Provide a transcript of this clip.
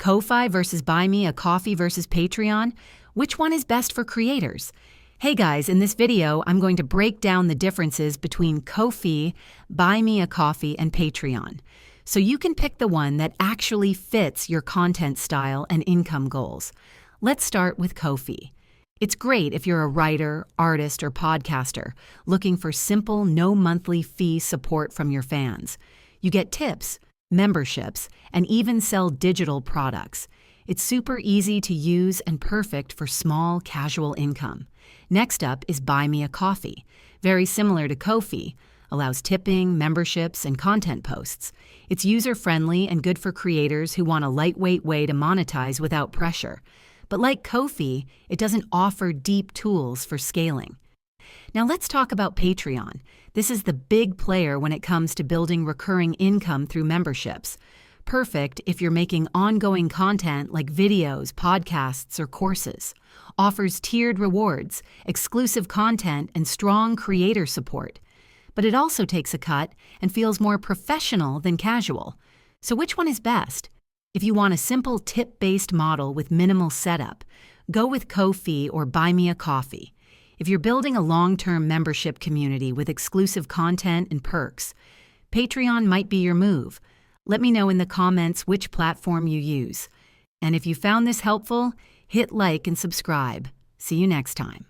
Ko-Fi versus Buy Me a Coffee versus Patreon? Which one is best for creators? Hey guys, in this video, I'm going to break down the differences between Ko-Fi, Buy Me a Coffee, and Patreon, so you can pick the one that actually fits your content style and income goals. Let's start with Ko-Fi. It's great if you're a writer, artist, or podcaster looking for simple, no monthly fee support from your fans. You get tips, memberships, and even sell digital products. It's super easy to use and perfect for small, casual income. Next up is Buy Me a Coffee. Very similar to Ko-Fi, allows tipping, memberships, and content posts. It's user-friendly and good for creators who want a lightweight way to monetize without pressure. But like Ko-Fi, it doesn't offer deep tools for scaling. Now let's talk about Patreon. This is the big player when it comes to building recurring income through memberships. Perfect if you're making ongoing content like videos, podcasts, or courses. Offers tiered rewards, exclusive content, and strong creator support. But it also takes a cut and feels more professional than casual. So which one is best? If you want a simple tip-based model with minimal setup, go with Ko-Fi or Buy Me a Coffee. If you're building a long-term membership community with exclusive content and perks, Patreon might be your move. Let me know in the comments which platform you use. And if you found this helpful, hit like and subscribe. See you next time.